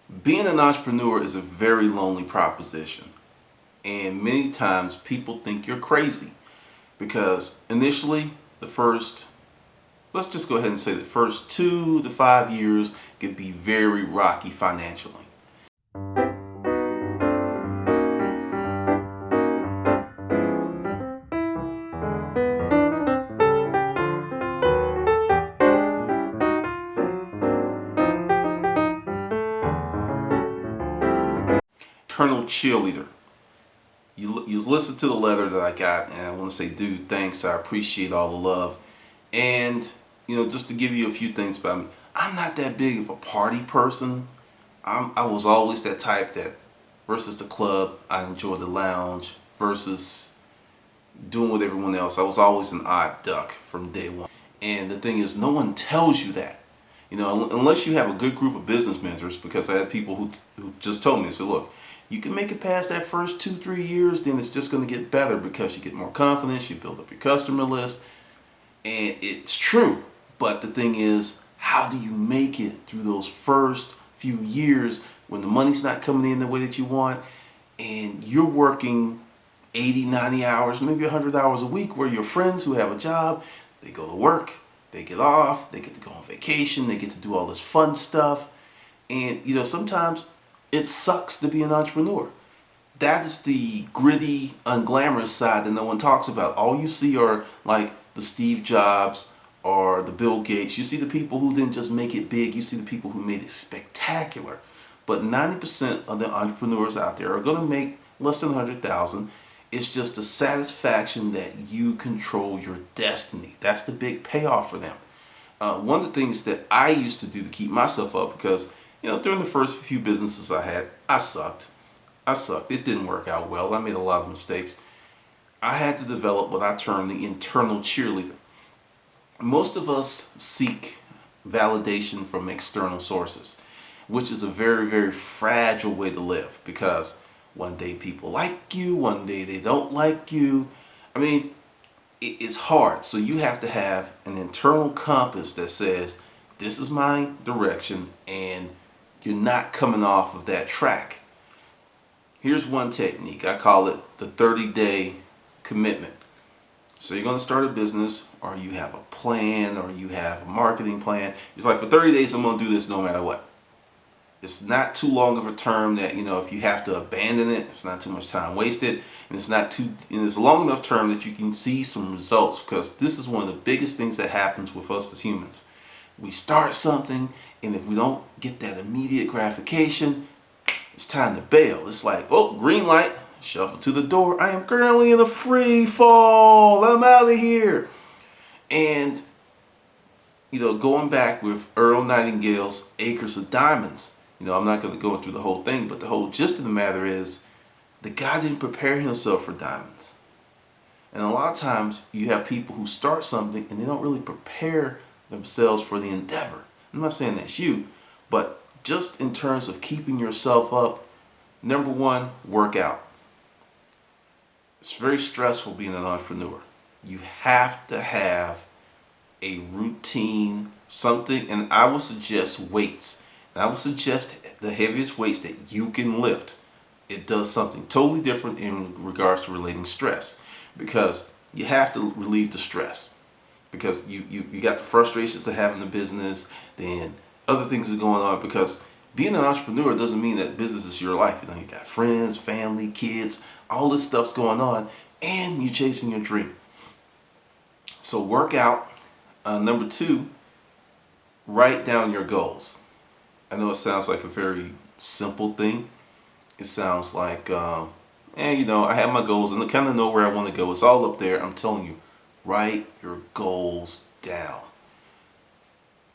Being an entrepreneur is a very lonely proposition, and many times people think you're crazy because initially let's just go ahead and say the first 2 to 5 years could be very rocky financially. Colonel Cheerleader. You listen to the letter that I got, and I want to say, dude, thanks. I appreciate all the love. And just to give you a few things about me, I'm not that big of a party person. I was always that type that versus the club, I enjoy the lounge versus doing with everyone else. I was always an odd duck from day one. And the thing is, no one tells you that. Unless you have a good group of business mentors, because I had people who just told me, they said, look, you can make it past that first 2, 3 years, then it's just going to get better because you get more confidence, you build up your customer list, and it's true. But the thing is, how do you make it through those first few years when the money's not coming in the way that you want and you're working 80, 90 hours, maybe 100 hours a week, where your friends who have a job, they go to work, they get off, they get to go on vacation, they get to do all this fun stuff. And sometimes it sucks to be an entrepreneur. That is the gritty, unglamorous side that no one talks about. All you see are like the Steve Jobs or the Bill Gates. You see the people who didn't just make it big, you see the people who made it spectacular. But 90% of the entrepreneurs out there are going to make less than 100,000. It's just the satisfaction that you control your destiny. That's the big payoff for them. One of the things that I used to do to keep myself up, because during the first few businesses I had, I sucked. It didn't work out well. I made a lot of mistakes. I had to develop what I term the internal cheerleader. Most of us seek validation from external sources, which is a very, very fragile way to live, because one day people like you, one day they don't like you. I mean, it's hard. So you have to have an internal compass that says, this is my direction, and you're not coming off of that track. Here's one technique. I call it the 30-day commitment. So you're going to start a business, or you have a plan, or you have a marketing plan. It's like, for 30 days, I'm going to do this no matter what. It's not too long of a term that, if you have to abandon it, it's not too much time wasted. And it's a long enough term that you can see some results, because this is one of the biggest things that happens with us as humans. We start something, and if we don't get that immediate gratification, it's time to bail. It's like, oh, green light, shuffle to the door. I am currently in a free fall. I'm out of here. And, going back with Earl Nightingale's Acres of Diamonds, I'm not going to go through the whole thing, but the whole gist of the matter is, the guy didn't prepare himself for diamonds. And a lot of times you have people who start something and they don't really prepare themselves for the endeavor. I'm not saying that's you, but just in terms of keeping yourself up, number one, work out. It's very stressful being an entrepreneur. You have to have a routine, something, and I would suggest weights. And I would suggest the heaviest weights that you can lift. It does something totally different in regards to relating stress, because you have to relieve the stress, because you got the frustrations of having the business, then other things are going on, because being an entrepreneur doesn't mean that business is your life. You got friends, family, kids, all this stuff's going on, and you're chasing your dream. So work out. Number two, write down your goals. I know it sounds like a very simple thing. It sounds like, I have my goals and I kind of know where I want to go. It's all up there. I'm telling you, write your goals down.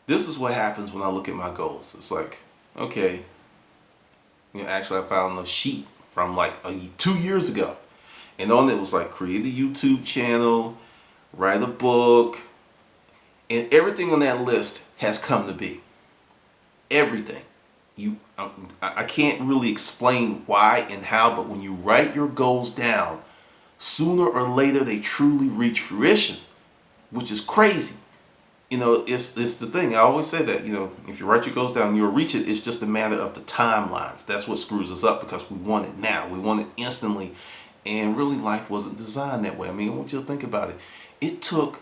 This is what happens when I look at my goals. It's like, okay, actually I found a sheet from like 2 years ago. And on it was like, create a YouTube channel, write a book, and everything on that list has come to be. Everything. I can't really explain why and how, but when you write your goals down, sooner or later they truly reach fruition, which is crazy. it's the thing. I always say that, if you write your goals down, you'll reach it. It's just a matter of the timelines. That's what screws us up, because we want it now. We want it instantly. And really, life wasn't designed that way. I mean, I want you to think about it. It took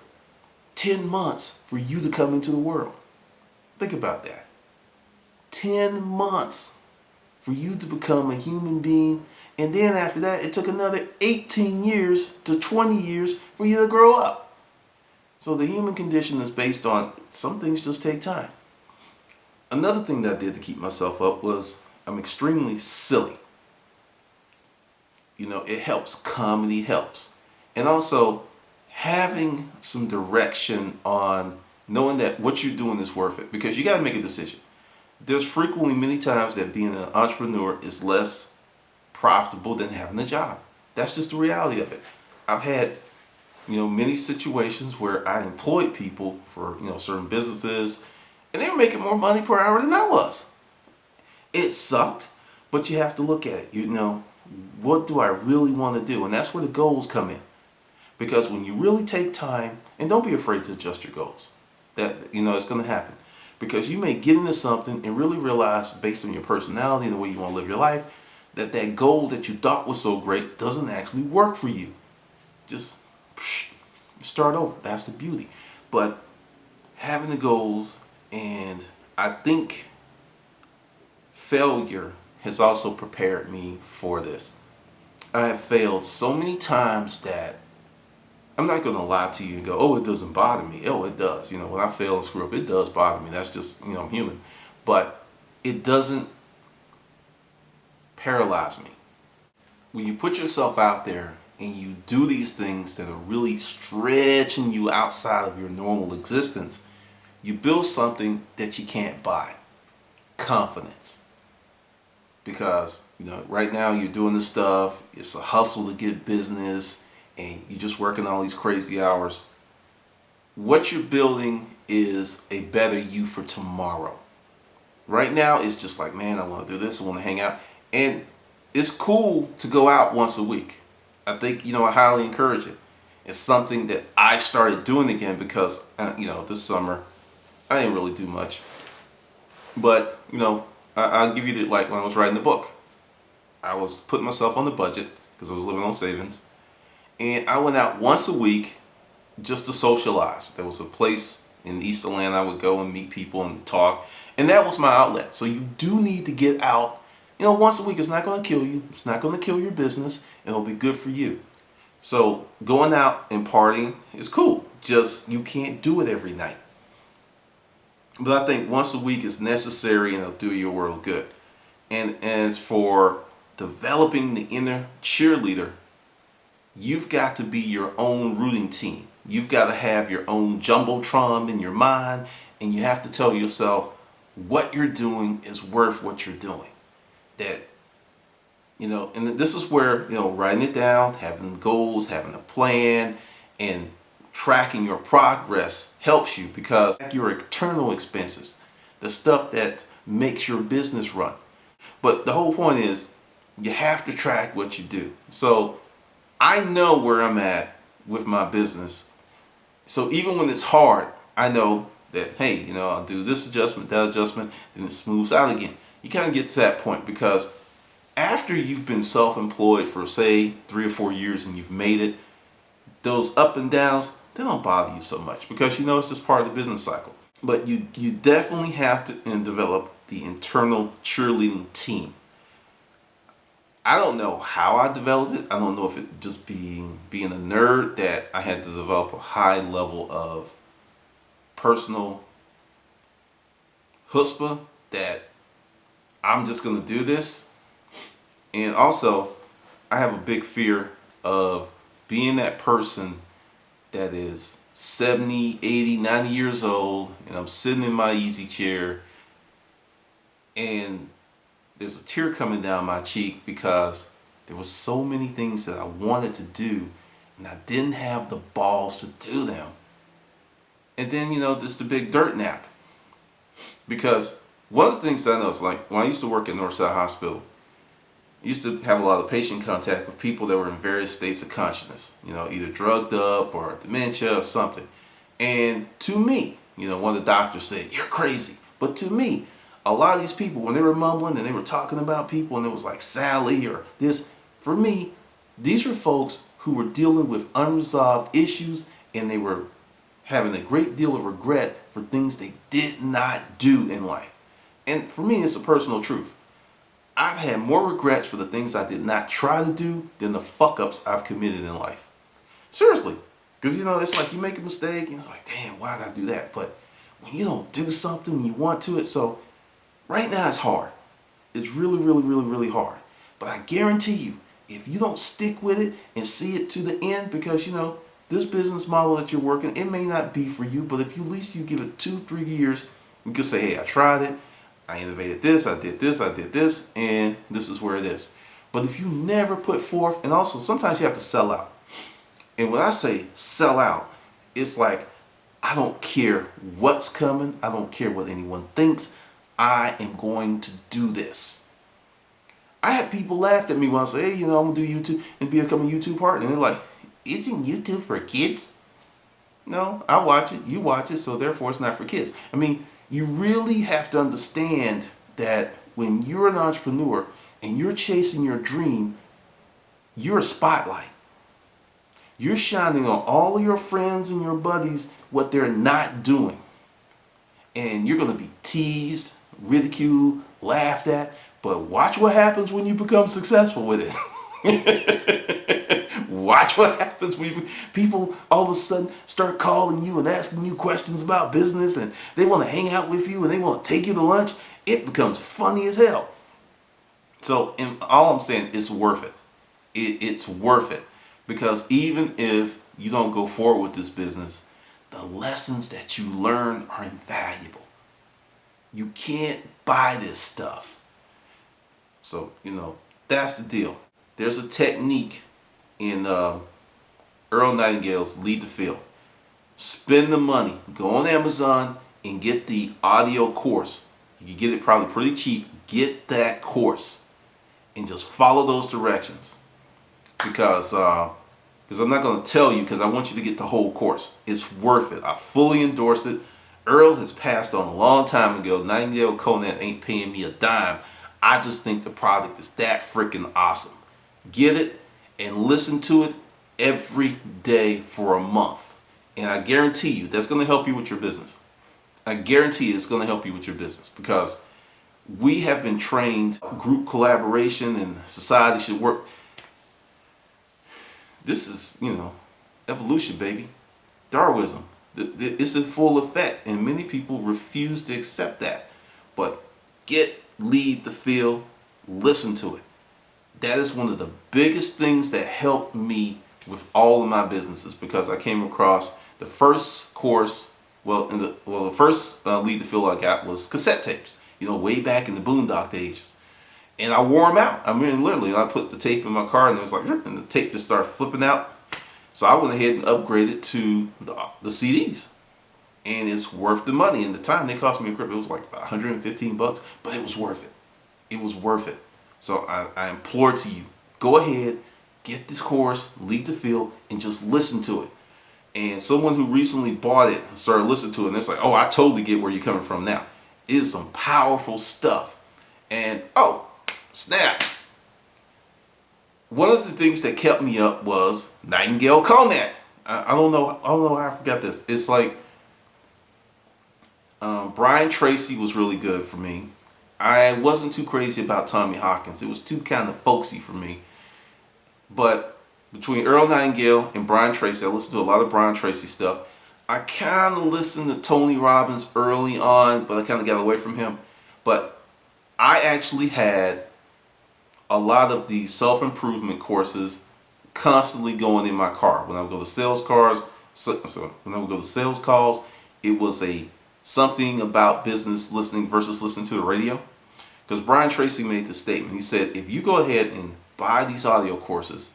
10 months for you to come into the world. Think about that. 10 months for you to become a human being. And then after that, it took another 18 years to 20 years for you to grow up. So the human condition is based on some things just take time. Another thing that I did to keep myself up was I'm extremely silly. It helps. Comedy helps. And also having some direction on knowing that what you're doing is worth it, because you got to make a decision. There's frequently many times that being an entrepreneur is less profitable than having a job. That's just the reality of it. I've had many situations where I employed people for certain businesses, and they were making more money per hour than I was. It sucked, but you have to look at it. What do I really want to do? And that's where the goals come in. Because when you really take time, and don't be afraid to adjust your goals, that it's going to happen. Because you may get into something and really realize, based on your personality and the way you want to live your life, that goal that you thought was so great doesn't actually work for you. Just start over. That's the beauty. But having the goals, and I think failure has also prepared me for this. I have failed so many times that I'm not going to lie to you and go, oh, it doesn't bother me. Oh, it does. When I fail and screw up, it does bother me. That's just, I'm human. But it doesn't paralyze me. When you put yourself out there and you do these things that are really stretching you outside of your normal existence, you build something that you can't buy. Confidence. Because, right now you're doing this stuff, it's a hustle to get business, and you're just working all these crazy hours. What you're building is a better you for tomorrow. Right now, it's just like, man, I want to do this, I want to hang out. And it's cool to go out once a week. I think, I highly encourage it. It's something that I started doing again because, this summer, I didn't really do much. But, I'll give you like when I was writing the book. I was putting myself on the budget because I was living on savings. And I went out once a week just to socialize. There was a place in East Atlanta I would go and meet people and talk. And that was my outlet. So you do need to get out, once a week. It's not going to kill you. It's not going to kill your business. It'll be good for you. So going out and partying is cool. Just you can't do it every night. But I think once a week is necessary, and it'll do your world good. And as for developing the inner cheerleader, you've got to be your own rooting team. You've got to have your own jumbotron in your mind, and you have to tell yourself what you're doing is worth what you're doing. That, and this is where, writing it down, having goals, having a plan, and tracking your progress helps you, because your internal expenses, the stuff that makes your business run. But the whole point is you have to track what you do. So I know where I'm at with my business. So even when it's hard, I know that, hey, I'll do this adjustment, that adjustment, and it smooths out again. You kind of get to that point, because after you've been self-employed for, say, 3 or 4 years and you've made it, those up and downs, they don't bother you so much, because it's just part of the business cycle. But you definitely have to develop the internal cheerleading team. I don't know how I developed it. I don't know if it just being a nerd that I had to develop a high level of personal chutzpah that I'm just going to do this. And also, I have a big fear of being that person that is 70, 80, 90 years old, and I'm sitting in my easy chair, and there's a tear coming down my cheek because there were so many things that I wanted to do, and I didn't have the balls to do them. And then, there's the big dirt nap. Because one of the things that I know is, like, when I used to work at Northside Hospital, I used to have a lot of patient contact with people that were in various states of consciousness, either drugged up or dementia or something. And to me, One of the doctors said, "You're crazy." But to me, a lot of these people, when they were mumbling and they were talking about people and it was like Sally or this, for me, these were folks who were dealing with unresolved issues, and they were having a great deal of regret for things they did not do in life. And for me, it's a personal truth. I've had more regrets for the things I did not try to do than the fuck ups I've committed in life. Seriously. Because, it's like you make a mistake and it's like, damn, why did I do that? But when you don't do something, you want to it. So right now it's hard. It's really, really, really, really hard. But I guarantee you, if you don't stick with it and see it to the end, because, this business model that you're working, it may not be for you, but if you at least you give it 2-3 years, you can say, hey, I tried it. I innovated this, I did this, and this is where it is. But if you never put forth, and also sometimes you have to sell out. And when I say sell out, it's like, I don't care what's coming. I don't care what anyone thinks. I am going to do this. I had people laugh at me when I say, hey, I'm going to do YouTube and become a YouTube partner. And they're like, isn't YouTube for kids? No, I watch it. You watch it. So therefore it's not for kids. I mean, you really have to understand that when you're an entrepreneur and you're chasing your dream, you're a spotlight. You're shining on all of your friends and your buddies what they're not doing. And you're going to be teased, ridiculed, laughed at. But watch what happens when you become successful with it. Watch what happens when people all of a sudden start calling you and asking you questions about business, and they want to hang out with you and they want to take you to lunch. It becomes funny as hell. So, all I'm saying, it's worth it. It's worth it. Because even if you don't go forward with this business, the lessons that you learn are invaluable. You can't buy this stuff. So, that's the deal. There's a technique in Earl Nightingale's Lead the Field. Spend the money. Go on Amazon and get the audio course. You can get it probably pretty cheap. Get that course and just follow those directions. Because I'm not going to tell you, because I want you to get the whole course. It's worth it. I fully endorse it. Earl has passed on a long time ago. Nightingale Conant ain't paying me a dime. I just think the product is that freaking awesome. Get it and listen to it every day for a month. And I guarantee you that's going to help you with your business. I guarantee you it's going to help you with your business, because we have been trained group collaboration and society should work. This is, evolution, baby. Darwinism. It's in full effect, and many people refuse to accept that. But lead the field, listen to it. That is one of the biggest things that helped me with all of my businesses, because I came across the first course, the first Lead the Field I got was cassette tapes, way back in the Boondock days. And I wore them out. I mean, literally, I put the tape in my car and it was like, and the tape just started flipping out. So I went ahead and upgraded to the CDs. And it's worth the money. And the time they cost me a grip, it was like $115, but it was worth it. It was worth it. So I implore to you, go ahead, get this course, Lead the Field, and just listen to it. And someone who recently bought it started listening to it, and it's like, oh, I totally get where you're coming from now. It is some powerful stuff. And, oh, snap. One of the things that kept me up was Nightingale Conant. I don't know how I forgot this. It's like Brian Tracy was really good for me. I wasn't too crazy about Tommy Hawkins. It was too kind of folksy for me. But between Earl Nightingale and Brian Tracy, I listened to a lot of Brian Tracy stuff. I kind of listened to Tony Robbins early on, but I kind of got away from him. But I actually had a lot of the self-improvement courses constantly going in my car. When I would go to sales cars, when I would go to sales calls, it was something about business listening versus listening to the radio. Because Brian Tracy made this statement. He said, if you go ahead and buy these audio courses,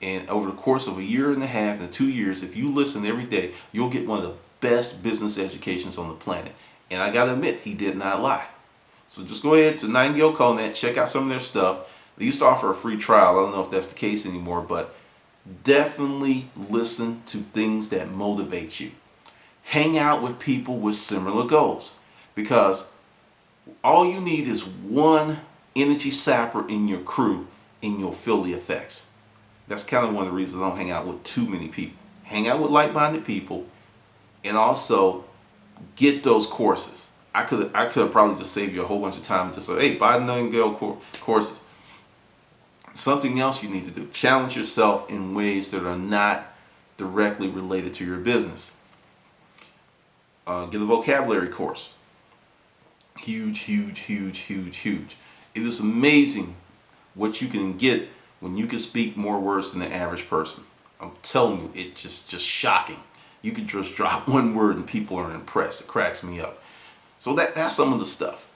and over the course of a year and a half to 2 years, if you listen every day, you'll get one of the best business educations on the planet. And I gotta admit, he did not lie. So just go ahead to Nightingale Conant, check out some of their stuff. They used to offer a free trial. I don't know if that's the case anymore, but definitely listen to things that motivate you. Hang out with people with similar goals, because all you need is one energy sapper in your crew and you'll feel the effects. That's kind of one of the reasons I don't hang out with too many people. Hang out with like-minded people, and also get those courses. I could have probably just saved you a whole bunch of time and just say, hey, buy the Nightingale courses. Something else you need to do: challenge yourself in ways that are not directly related to your business. Get a vocabulary course. Huge, huge, huge, huge, huge. It is amazing what you can get when you can speak more words than the average person. I'm telling you, it's just shocking. You can just drop one word and people are impressed. It cracks me up. So that's some of the stuff.